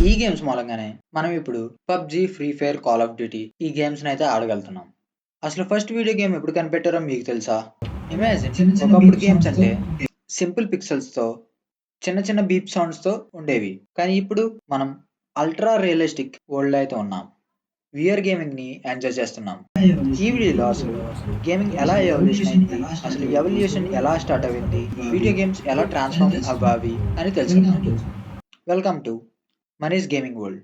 ఈ గేమ్స్ మూలంగానే మనం ఇప్పుడు PUBG, free fire, call of duty ఈ గేమ్స్ని అయితే ఆడగలుగుతున్నాం. అసలు ఫస్ట్ వీడియో గేమ్ ఎప్పుడు కనిపెట్టారో మీకు తెలుసా? ఇమాజిన్, ఒకప్పుడు గేమ్స్ అంటే సింపుల్ పిక్సెల్స్తో చిన్న చిన్న బీప్ సౌండ్స్తో ఉండేవి. కానీ ఇప్పుడు మనం అల్ట్రా రియలిస్టిక్ వరల్డ్ అయితే ఉన్నాం. విఆర్ గేమింగ్ని ఎంజాయ్ చేస్తున్నాం. ఈ వీడియోలో అసలు గేమింగ్ ఎలా ఎవల్యూషన్ అయింది, అసలు ఎవల్యూషన్ ఎలా స్టార్ట్ అయింది, వీడియో గేమ్స్ ఎలా ట్రాన్స్ఫార్మ్ అవ్వాలి అని తెలుసుకుందాం. Welcome to Money's Gaming World.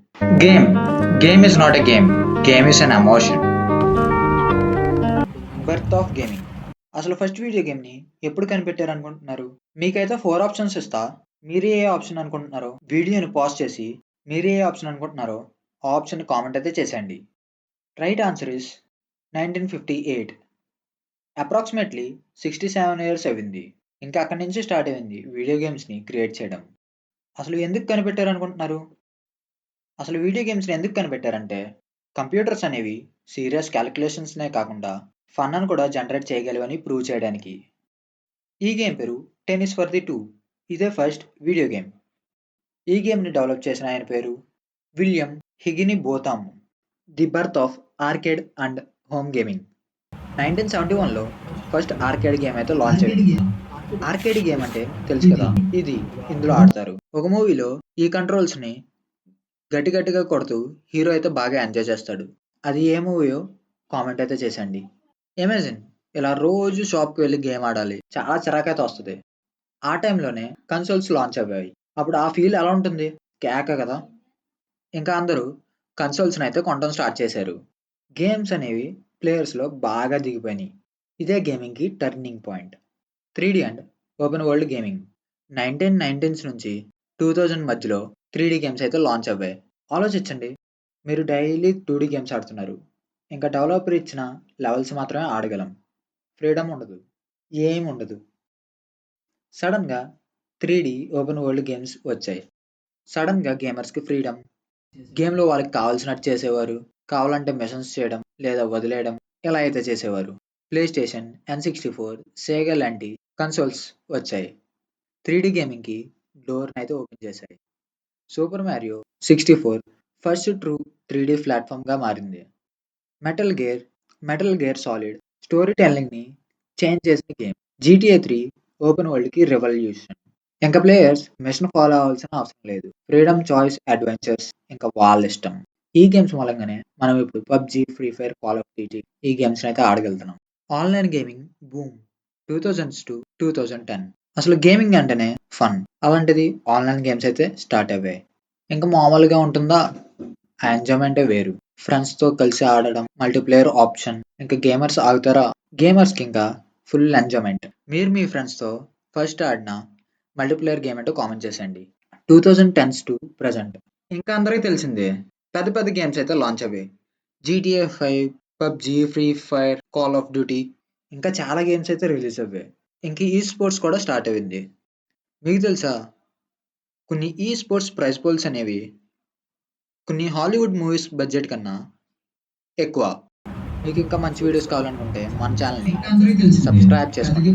Game is not a game. Game is an emotion. Birth of gaming. అసలు ఫస్ట్ వీడియో గేమ్ని ఎప్పుడు కనిపెట్టారు అనుకుంటున్నారు? మీకైతే 4 ఆప్షన్స్ ఇస్తా. మీరే ఏ ఆప్షన్ అనుకుంటున్నారో వీడియోని పాజ్ చేసి మీరే ఏ ఆప్షన్ అనుకుంటున్నారో ఆ ఆప్షన్ కామెంట్ అయితే చేసేయండి. Right answer is 1958. Approximately 67 years అయింది. ఇంకా అక్కడి నుంచి స్టార్ట్ అయింది వీడియో గేమ్స్ని క్రియేట్ చేయడం. అసలు ఎందుకు కనిపెట్టారు అనుకుంటున్నారు? అసలు వీడియో గేమ్స్ని ఎందుకు కనిపెట్టారంటే, కంప్యూటర్స్ అనేవి సీరియస్ క్యాలిక్యులేషన్స్నే కాకుండా ఫన్ కూడా జనరేట్ చేయగలవని ప్రూవ్ చేయడానికి. ఈ గేమ్ పేరు టెన్నిస్ ఫర్ ది టూ. ఇదే ఫస్ట్ వీడియో గేమ్. ఈ గేమ్ని డెవలప్ చేసిన ఆయన పేరు William Higinbotham. The birth of arcade and home gaming. 1971లో ఫస్ట్ ఆర్కేడ్ గేమ్ అయితే లాంచ్ అయింది. ఆర్కేడ్ గేమ్ అంటే తెలుసు కదా, ఇందులో ఆడతారు. ఒక మూవీలో ఈ కంట్రోల్స్ని గట్టిగా కొడుతూ హీరో అయితే బాగా ఎంజాయ్ చేస్తాడు. అది ఏ మూవీయో కామెంట్ అయితే చేసండి. ఇమాజిన్, ఇలా రోజు షాప్కి వెళ్ళి గేమ్ ఆడాలి, చాలా చిరాకైతే వస్తుంది. ఆ టైంలోనే కన్సోల్స్ లాంచ్ అయ్యాయి. అప్పుడు ఆ ఫీల్ ఎలా ఉంటుంది? కేక కదా. ఇంకా అందరూ కన్సోల్స్ని అయితే కొనడం స్టార్ట్ చేశారు. గేమ్స్ అనేవి ప్లేయర్స్లో బాగా దిగిపోయినాయి. ఇదే గేమింగ్కి turning point. 3D and open world gaming. 1990s నుంచి 2000 మధ్యలో 3D గేమ్స్ అయితే లాంచ్ అవ్వాయి. ఆలోచించండి, మీరు డైలీ 2D గేమ్స్ ఆడుతున్నారు. ఇంకా డెవలపర్ ఇచ్చిన లెవెల్స్ మాత్రమే ఆడగలం. ఫ్రీడమ్ ఉండదు, ఏం ఉండదు. సడన్గా 3D ఓపెన్ వరల్డ్ గేమ్స్ వచ్చాయి. సడన్గా గేమర్స్కి ఫ్రీడమ్. గేమ్లో వాళ్ళకి కావాల్సినట్టు చేసేవారు. కావాలంటే మిషన్స్ చేయడం లేదా వదిలేయడం ఇలా అయితే చేసేవారు. ప్లే స్టేషన్, N64, సేగా లాంటి కన్సోల్స్ వచ్చాయి. 3D గేమింగ్కి డోర్ అయితే ఓపెన్ చేశాయి. Super Mario 64 first true 3D ప్లాట్ఫామ్గా మారింది. మెటల్ గేర్ సాలిడ్ స్టోరీ టెల్లింగ్ని చేంజ్ చేసిన గేమ్. GTA 3 ఓపెన్ వరల్డ్కి రెవల్యూషన్. ఇంకా ప్లేయర్స్ మిషన్ ఫాలో అవ్వాల్సిన అవసరం లేదు. ఫ్రీడమ్, చాయిస్, అడ్వెంచర్స్ ఇంకా వాళ్ళ ఇష్టం. ఈ గేమ్స్ మూలంగానే మనం ఇప్పుడు PUBG, free fire, call of duty ఈ గేమ్స్ని అయితే ఆడగలుగుతున్నాం. Online gaming boom 2000s to 2010. అసలు గేమింగ్ అంటేనే ఫన్. అలాంటిది ఆన్లైన్ గేమ్స్ అయితే స్టార్ట్ అయ్యాయి. ఇంకా మామూలుగా ఉంటుందా? ఆ ఎంజాయ్మెంటే వేరు. ఫ్రెండ్స్తో కలిసి ఆడడం, మల్టీప్లేయర్ ఆప్షన్, ఇంకా గేమర్స్ ఆగుతారా? గేమర్స్కి ఇంకా ఫుల్ ఎంజాయ్మెంట్. మీరు మీ ఫ్రెండ్స్తో ఫస్ట్ ఆడిన మల్టీప్లేయర్ గేమ్ ఏంటో కామెంట్ చేసేయండి. 2010s టు ప్రజెంట్ ఇంకా అందరికీ తెలిసిందే, పెద్ద పెద్ద గేమ్స్ అయితే లాంచ్ అయ్యాయి. GTA 5, PUBG, free fire, call of duty ఇంకా చాలా గేమ్స్ అయితే రిలీజ్ అయ్యాయి. ఇంక ఈ స్పోర్ట్స్ కూడా స్టార్ట్ అయింది. మీకు తెలుసా, కొన్ని ఈ స్పోర్ట్స్ ప్రైజ్ పూల్స్ అనేవి కొన్ని హాలీవుడ్ మూవీస్ బడ్జెట్ కన్నా ఎక్కువ. మీకు ఇంకా మంచి వీడియోస్ కావాలనుకుంటే మన ఛానల్ని సబ్స్క్రైబ్ చేసుకోండి.